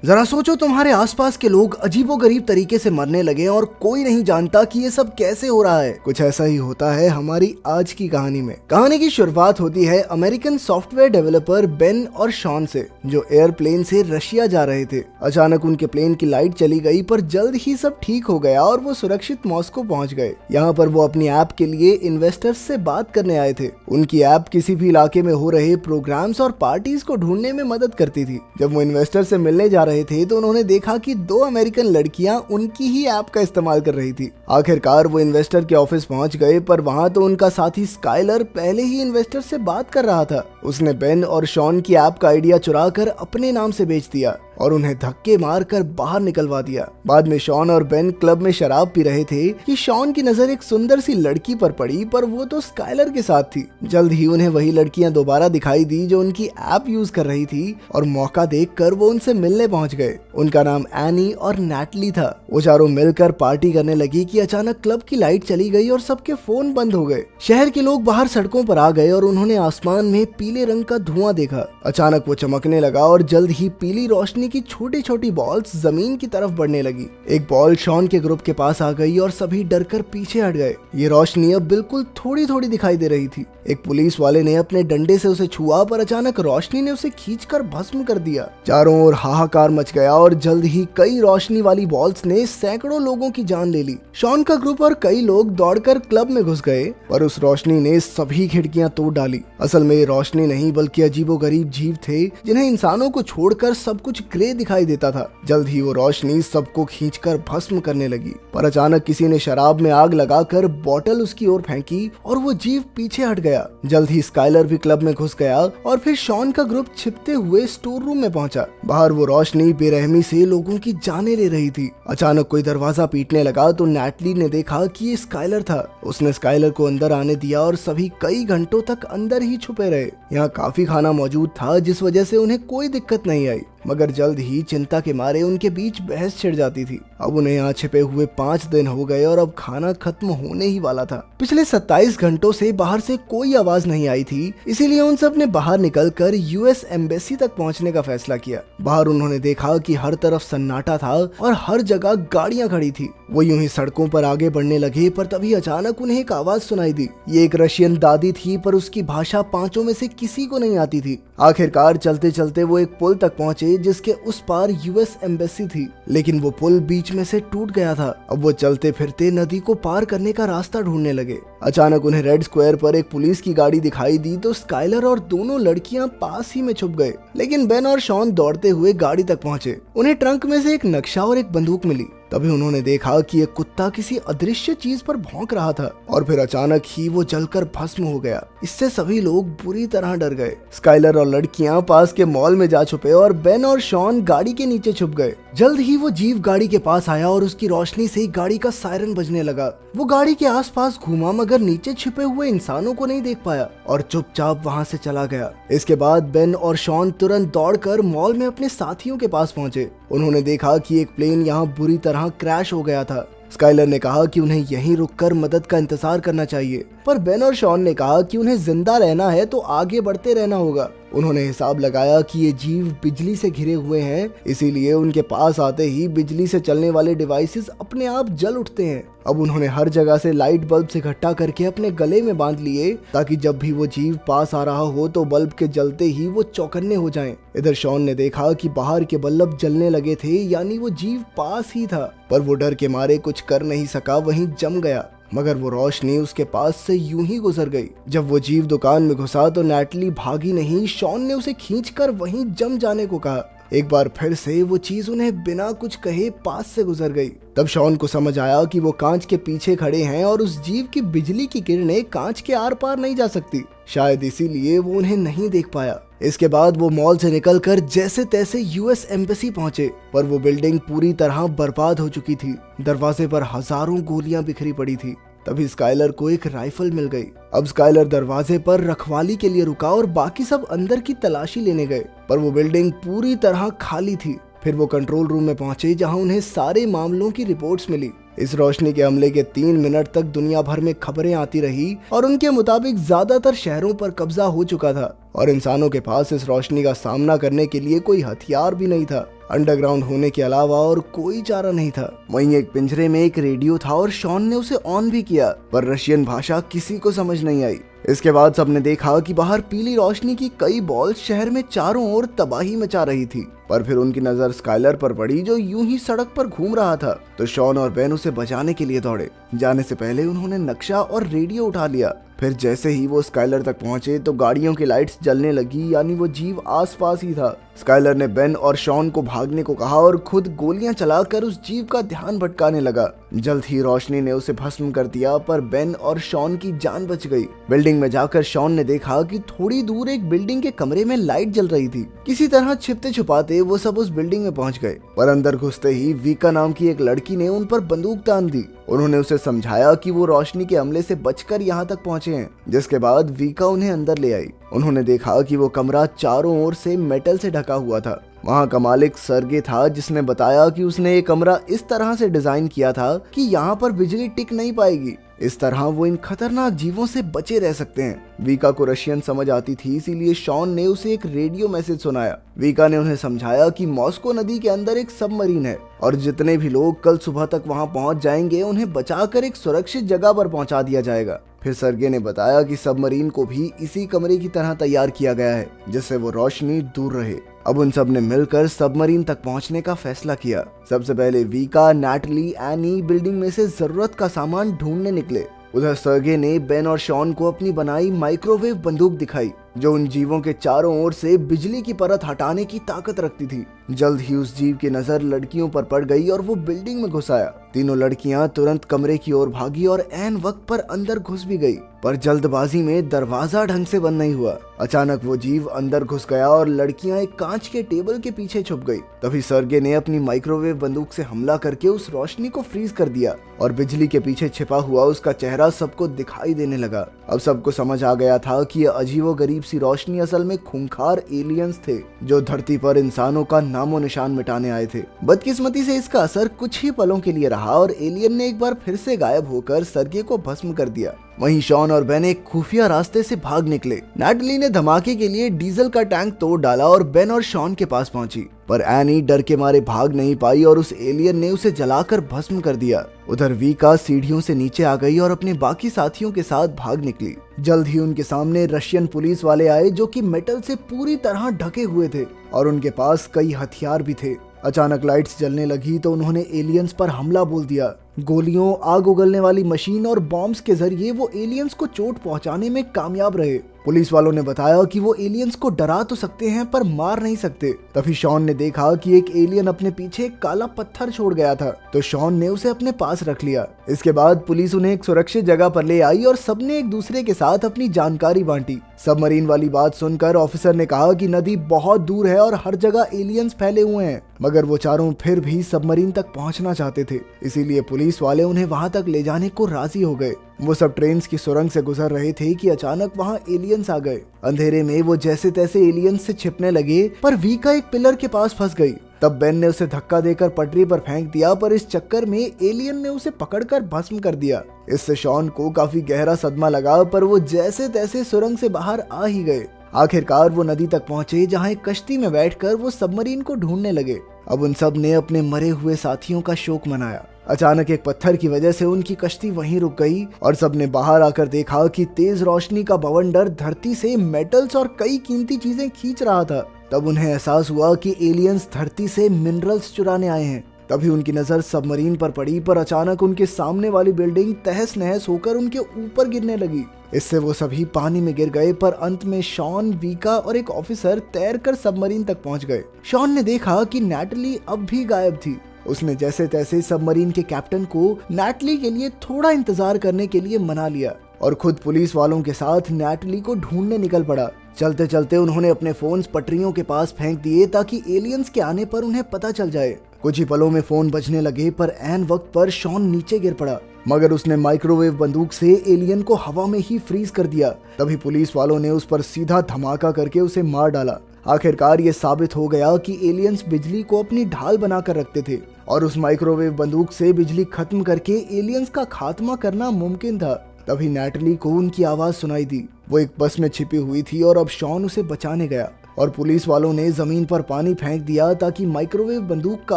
जरा सोचो, तुम्हारे आसपास के लोग अजीबोगरीब तरीके से मरने लगे और कोई नहीं जानता कि ये सब कैसे हो रहा है। कुछ ऐसा ही होता है हमारी आज की कहानी में। कहानी की शुरुआत होती है अमेरिकन सॉफ्टवेयर डेवलपर बेन और शॉन से, जो एयरप्लेन से रशिया जा रहे थे। अचानक उनके प्लेन की लाइट चली गई, पर जल्द ही सब ठीक हो गया और वो सुरक्षित मॉस्को पहुंच गए। यहाँ पर वो अपनी ऐप के लिए इन्वेस्टर्स से बात करने आए थे। उनकी ऐप किसी भी इलाके में हो रहे प्रोग्राम्स और पार्टीज को ढूंढने में मदद करती थी। जब वो इन्वेस्टर से मिलने जा रहे थे तो उन्होंने देखा कि 2 अमेरिकन लड़कियां उनकी ही ऐप का इस्तेमाल कर रही थी। आखिरकार वो इन्वेस्टर के ऑफिस पहुंच गए, पर वहां तो उनका साथी स्काइलर पहले ही इन्वेस्टर से बात कर रहा था। उसने बेन और शॉन की ऐप का आइडिया चुरा कर अपने नाम से बेच दिया और उन्हें धक्के मारकर बाहर निकलवा दिया। बाद में शॉन और बेन क्लब में शराब पी रहे थे कि शॉन की नजर एक सुंदर सी लड़की पर पड़ी, पर वो तो स्काइलर के साथ थी। जल्द ही उन्हें वही लड़कियां दोबारा दिखाई दी जो उनकी ऐप यूज कर रही थी और मौका देखकर वो उनसे मिलने पहुंच गए। उनका नाम एनी और नैटली था। वो चारों मिलकर पार्टी करने लगी कि अचानक क्लब की लाइट चली गई और सबके फोन बंद हो गए। शहर के लोग बाहर सड़कों पर आ गए और उन्होंने आसमान में पीले रंग का धुआं देखा। अचानक वो चमकने लगा और जल्द ही पीली रोशनी की छोटी छोटी बॉल्स जमीन की तरफ बढ़ने लगी। एक बॉल शॉन के ग्रुप के पास आ गई और सभी डरकर पीछे हट गए। ये रोशनी अब बिल्कुल थोड़ी थोड़ी दिखाई दे रही थी। एक पुलिस वाले ने अपने डंडे से उसे छुआ, पर अचानक रोशनी ने उसे खींचकर भस्म कर दिया। चारों ओर हाहाकार मच गया और जल्द ही कई रोशनी वाली बॉल्स ने सैकड़ों लोगों की जान ले ली। शॉन का ग्रुप और कई लोग दौड़कर क्लब में घुस गए, पर उस रोशनी ने सभी खिड़कियां तोड़ डाली। असल में ये रोशनी नहीं बल्कि अजीबोगरीब जीव थे, जिन्हें इंसानों को छोड़कर सब कुछ ग्रे दिखाई देता था। जल्द ही वो रोशनी सबको खींचकर भस्म करने लगी, पर अचानक किसी ने शराब में आग लगाकर बोतल उसकी ओर फेंकी और वो जीव पीछे हट गया। जल्द ही स्काइलर भी क्लब में घुस गया और फिर शॉन का ग्रुप छिपते हुए स्टोर रूम में पहुंचा। बाहर वो रोशनी बेरहमी से लोगों की जानें ले रही थी। अचानक कोई दरवाजा पीटने लगा तो नैटली ने देखा कि ये स्काइलर था। उसने स्काइलर को अंदर आने दिया और सभी कई घंटों तक अंदर ही छुपे रहे। यहाँ काफी खाना मौजूद था, जिस वजह से उन्हें कोई दिक्कत नहीं आई, मगर जल्द ही चिंता के मारे उनके बीच बहस छिड़ जाती थी। अब उन्हें यहाँ छिपे हुए 5 दिन हो गए और अब खाना खत्म होने ही वाला था। पिछले 27 घंटों से बाहर से कोई आवाज नहीं आई थी, इसीलिए उन सब ने बाहर निकलकर यूएस एम्बेसी तक पहुंचने का फैसला किया। बाहर उन्होंने देखा कि हर तरफ सन्नाटा था और हर जगह गाड़ियां खड़ी थी। वो यूं ही सड़कों पर आगे बढ़ने लगे, पर तभी अचानक उन्हें एक आवाज सुनाई दी। ये एक रशियन दादी थी, पर उसकी भाषा 5 में से किसी को नहीं आती थी। आखिरकार चलते चलते वो एक पुल तक पहुंचे जिसके उस पार यूएस एम्बेसी थी, लेकिन वो पुल बीच में से टूट गया था। अब वो चलते फिरते नदी को पार करने का रास्ता ढूंढने लगे। अचानक उन्हें रेड स्क्वायर पर एक पुलिस की गाड़ी दिखाई दी तो स्काइलर और दोनों लड़कियां पास ही में छुप गए, लेकिन बेन और शॉन दौड़ते हुए गाड़ी तक पहुंचे। उन्हें ट्रंक में से एक नक्शा और एक बंदूक मिली। तभी उन्होंने देखा कि एक कुत्ता किसी अदृश्य चीज पर भौंक रहा था और फिर अचानक ही वो जलकर भस्म हो गया। इससे सभी लोग बुरी तरह डर गए। स्काइलर और लड़कियां पास के मॉल में जा छुपे और बेन और शॉन गाड़ी के नीचे छुप गए। जल्द ही वो जीव गाड़ी के पास आया और उसकी रोशनी से गाड़ी का सायरन बजने लगा। वो गाड़ी के आसपास घूमा, मगर नीचे छिपे हुए इंसानों को नहीं देख पाया और चुपचाप वहां से चला गया। इसके बाद बेन और शॉन तुरंत दौड़कर मॉल में अपने साथियों के पास पहुंचे। उन्होंने देखा कि एक प्लेन यहाँ बुरी तरह क्रैश हो गया था। स्काइलर ने कहा कि उन्हें यहीं रुककर मदद का इंतजार करना चाहिए, पर बेन और शॉन ने कहा कि उन्हें जिंदा रहना है तो आगे बढ़ते रहना होगा। उन्होंने हिसाब लगाया कि ये जीव बिजली से घिरे हुए हैं, इसीलिए उनके पास आते ही बिजली से चलने वाले डिवाइसेस अपने आप जल उठते हैं। अब उन्होंने हर जगह से लाइट बल्ब से इकट्ठा करके अपने गले में बांध लिए, ताकि जब भी वो जीव पास आ रहा हो तो बल्ब के जलते ही वो चौकन्ने हो जाएं। इधर शॉन ने देखा कि बाहर के बल्ब जलने लगे थे, यानी वो जीव पास ही था, पर वो डर के मारे कुछ कर नहीं सका, वहीं जम गया। मगर वो रोशनी उसके पास से यूं ही गुजर गई। जब वो जीव दुकान में घुसा तो नैटली भागी नहीं, शॉन ने उसे खींचकर वहीं जम जाने को कहा। एक बार फिर से वो चीज उन्हें बिना कुछ कहे पास से गुजर गई। तब शॉन को समझ आया कि वो कांच के पीछे खड़े हैं और उस जीव की बिजली की किरणें कांच के आर पार नहीं जा सकती। शायद इसीलिए वो उन्हें नहीं देख पाया। इसके बाद वो मॉल से निकलकर जैसे तैसे यूएस एम्बेसी पहुंचे, पर वो बिल्डिंग पूरी तरह बर्बाद हो चुकी थी। दरवाजे पर हजारों गोलियां बिखरी पड़ी थी। तभी स्काइलर को एक राइफल मिल गई। अब स्काइलर दरवाजे पर रखवाली के लिए रुका और बाकी सब अंदर की तलाशी लेने गए, पर वो बिल्डिंग पूरी तरह खाली थी। फिर वो कंट्रोल रूम में पहुंचे, जहां उन्हें सारे मामलों की रिपोर्ट्स मिली। इस रोशनी के हमले के 3 मिनट तक दुनिया भर में खबरें आती रही और उनके मुताबिक ज्यादातर शहरों पर कब्जा हो चुका था और इंसानों के पास इस रोशनी का सामना करने के लिए कोई हथियार भी नहीं था। अंडरग्राउंड होने के अलावा और कोई चारा नहीं था। वहीं एक पिंजरे में एक रेडियो था और शॉन ने उसे ऑन भी किया, पर रशियन भाषा किसी को समझ नहीं आई। इसके बाद सबने देखा कि बाहर पीली रोशनी की कई बॉल्स शहर में चारों ओर तबाही मचा रही थी। पर फिर उनकी नजर स्काइलर पर पड़ी, जो यूं ही सड़क पर घूम रहा था। तो शॉन और बेन उसे बचाने के लिए दौड़े। जाने से पहले उन्होंने नक्शा और रेडियो उठा लिया। फिर जैसे ही वो स्काइलर तक पहुंचे तो गाड़ियों की लाइट्स जलने लगी, यानी वो जीव आसपास ही था। स्काइलर ने बेन और शॉन को भागने को कहा और खुद गोलियां चलाकर उस जीव का ध्यान भटकाने लगा। जल्द ही रोशनी ने उसे भस्म कर दिया, पर बेन और शॉन की जान बच गई। बिल्डिंग में जाकर शॉन ने देखा कि थोड़ी दूर एक बिल्डिंग के कमरे में लाइट जल रही थी। किसी तरह छिपते छुपाते वो सब उस बिल्डिंग में पहुंच गए, पर अंदर घुसते ही वीका नाम की एक लड़की ने उन पर बंदूक तान दी। उन्होंने उसे समझाया कि वो रोशनी के हमले से बचकर यहाँ तक पहुंचे हैं, जिसके बाद वीका उन्हें अंदर ले आई। उन्होंने देखा कि वो कमरा चारों ओर से मेटल से ढका हुआ था। वहाँ का मालिक सर्गे था, जिसने बताया कि उसने ये कमरा इस तरह से डिजाइन किया था कि यहाँ पर बिजली टिक नहीं पाएगी। इस तरह वो इन खतरनाक जीवों से बचे रह सकते हैं। वीका को रशियन समझ आती थी, इसीलिए शॉन ने उसे एक रेडियो मैसेज सुनाया। वीका ने उन्हें समझाया कि मॉस्को नदी के अंदर एक सबमरीन है और जितने भी लोग कल सुबह तक वहां पहुंच जाएंगे उन्हें बचाकर एक सुरक्षित जगह पर पहुंचा दिया जाएगा। फिर सर्गे ने बताया कि सबमरीन को भी इसी कमरे की तरह तैयार किया गया है, जिससे वो रोशनी दूर रहे। अब उन सब ने मिलकर सबमरीन तक पहुंचने का फैसला किया। सबसे पहले वीका, नैटली, एनी बिल्डिंग में से जरूरत का सामान ढूंढने निकले। उधर सर्गे ने बेन और शॉन को अपनी बनाई माइक्रोवेव बंदूक दिखाई, जो उन जीवों के चारों ओर से बिजली की परत हटाने की ताकत रखती थी। जल्द ही उस जीव की नजर लड़कियों पर पड़ गई और वो बिल्डिंग में घुस आया। तीनों लड़कियां तुरंत कमरे की ओर भागी और ऐन वक्त पर अंदर घुस भी गई, पर जल्दबाजी में दरवाजा ढंग से बंद नहीं हुआ। अचानक वो जीव अंदर घुस गया और लड़कियां एक कांच के टेबल के पीछे छुप गई। तभी सर्गे ने अपनी माइक्रोवेव बंदूक से हमला करके उस रोशनी को फ्रीज कर दिया और बिजली के पीछे छिपा हुआ उसका चेहरा सबको दिखाई देने लगा। अब सबको समझ आ गया था कि ये अजीबोगरीब सी रोशनी असल में खूंखार एलियंस थे, जो धरती पर इंसानों का नामो निशान मिटाने आए थे। बदकिस्मती से इसका असर कुछ ही पलों के लिए रहा और एलियन ने एक बार फिर से गायब होकर सर्गे को भस्म कर दिया। वहीं शॉन और बेन एक खुफिया रास्ते से भाग निकले। नैटली ने धमाके के लिए डीजल का टैंक तोड़ डाला और बेन और शॉन के पास पहुंची, पर एनी डर के मारे भाग नहीं पाई और उस एलियन ने उसे जलाकर भस्म कर दिया। उधर वीका सीढ़ियों से नीचे आ गई और अपने बाकी साथियों के साथ भाग निकली। जल्द ही उनके सामने रशियन पुलिस वाले आए, जो कि मेटल से पूरी तरह ढके हुए थे और उनके पास कई हथियार भी थे। अचानक लाइट्स जलने लगी तो उन्होंने एलियंस पर हमला बोल दिया। गोलियों, आग उगलने वाली मशीन और बॉम्ब्स के जरिए वो एलियंस को चोट पहुंचाने में कामयाब रहे। पुलिस वालों ने बताया कि वो एलियंस को डरा तो सकते हैं पर मार नहीं सकते। तभी शॉन ने देखा कि एक एलियन अपने पीछे एक काला पत्थर छोड़ गया था, तो शॉन ने उसे अपने पास रख लिया। इसके बाद पुलिस उन्हें एक सुरक्षित जगह पर ले आई और सबने एक दूसरे के साथ अपनी जानकारी बांटी। सबमरीन वाली बात सुनकर ऑफिसर ने कहा कि नदी बहुत दूर है और हर जगह एलियंस फैले हुए हैं, मगर वो चारों फिर भी सबमरीन तक पहुंचना चाहते थे, इसीलिए पुलिस वाले उन्हें वहां तक ले जाने को राजी हो गए। वो सब ट्रेन की सुरंग से गुजर रहे थे कि अचानक वहां एलियंस आ गए। अंधेरे में वो जैसे तैसे एलियंस से छिपने लगे, पर वीका एक पिलर के पास फंस गई। तब बेन ने उसे धक्का देकर पटरी पर फेंक दिया, पर इस चक्कर में एलियन ने उसे पकड़कर भस्म कर दिया। इससे शॉन को काफी गहरा सदमा लगा, पर वो जैसे तैसे सुरंग से बाहर आ ही गए। आखिरकार वो नदी तक पहुंचे, जहां एक कश्ती में बैठकर वो सबमरीन को ढूंढने लगे। अब उन सब ने अपने मरे हुए साथियों का शोक मनाया। अचानक एक पत्थर की वजह से उनकी कश्ती वहीं रुक गई और सबने बाहर आकर देखा कि तेज रोशनी का बवंडर धरती से मेटल्स और कई कीमती चीजें खींच रहा था। तब उन्हें एहसास हुआ कि एलियंस धरती से मिनरल्स चुराने आए हैं। तभी उनकी नजर सबमरीन पर पड़ी, पर अचानक उनके सामने वाली बिल्डिंग तहस नहस होकर उनके ऊपर गिरने लगी। इससे वो सभी पानी में गिर गए, पर अंत में शॉन, वीका और एक ऑफिसर तैरकर सबमरीन तक पहुंच गए। शॉन ने देखा कि नैटली अब भी गायब थी। उसने जैसे तैसे सबमरीन के कैप्टन को नैटली के लिए थोड़ा इंतजार करने के लिए मना लिया और खुद पुलिस वालों के साथ नैटली को ढूंढने निकल पड़ा। चलते चलते उन्होंने अपने फोन्स पटरियों के पास फेंक दिए ताकि एलियंस के आने पर उन्हें पता चल जाए। कुछ ही पलों में फोन बजने लगे, पर ऐन वक्त पर शॉन नीचे गिर पड़ा, मगर उसने माइक्रोवेव बंदूक से एलियन को हवा में ही फ्रीज कर दिया। तभी पुलिस वालों ने उस पर सीधा धमाका करके उसे मार डाला। आखिरकार ये साबित हो गया कि एलियंस बिजली को अपनी ढाल बनाकर रखते थे और उस माइक्रोवेव बंदूक से बिजली खत्म करके एलियंस का खात्मा करना मुमकिन था। तभी नैटली को उनकी आवाज सुनाई दी। वो एक बस में छिपी हुई थी और अब शॉन उसे बचाने गया। और पुलिस वालों ने जमीन पर पानी फेंक दिया ताकि माइक्रोवेव बंदूक का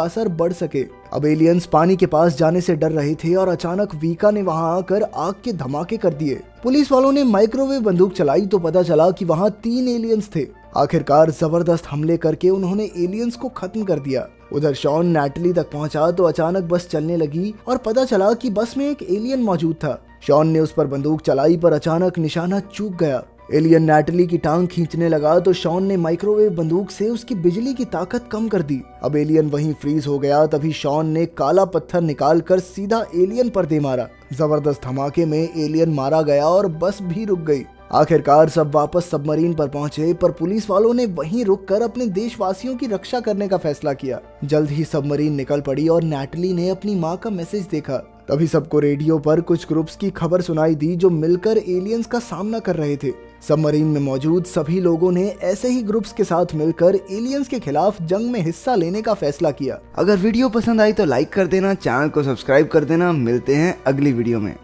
असर बढ़ सके। अब एलियंस पानी के पास जाने से डर रहे थे और अचानक वीका ने वहां आकर आग के धमाके कर दिए। पुलिस वालों ने माइक्रोवेव बंदूक चलाई तो पता चला कि वहां 3 एलियंस थे। आखिरकार जबरदस्त हमले करके उन्होंने एलियंस को खत्म कर दिया। उधर शॉन नैटली तक पहुंचा तो अचानक बस चलने लगी और पता चला कि बस में एक एलियन मौजूद था। शॉन ने उस पर बंदूक चलाई पर अचानक निशाना चूक गया। एलियन नैटली की टांग खींचने लगा तो शॉन ने माइक्रोवेव बंदूक से उसकी बिजली की ताकत कम कर दी। अब एलियन वहीं फ्रीज हो गया। तभी शॉन ने काला पत्थर निकालकर सीधा एलियन पर दे मारा। जबरदस्त धमाके में एलियन मारा गया और बस भी रुक गई। आखिरकार सब वापस सबमरीन पर पहुंचे, पर पुलिस वालों ने वहीं रुककर अपने देशवासियों की रक्षा करने का फैसला किया। जल्द ही सबमरीन निकल पड़ी और नैटली ने अपनी मां का मैसेज देखा। तभी सबको रेडियो पर कुछ ग्रुप्स की खबर सुनाई दी जो मिलकर एलियंस का सामना कर रहे थे। सबमरीन में मौजूद सभी लोगों ने ऐसे ही ग्रुप्स के साथ मिलकर एलियंस के खिलाफ जंग में हिस्सा लेने का फैसला किया। अगर वीडियो पसंद आई तो लाइक कर देना, चैनल को सब्सक्राइब कर देना। मिलते हैं अगली वीडियो में।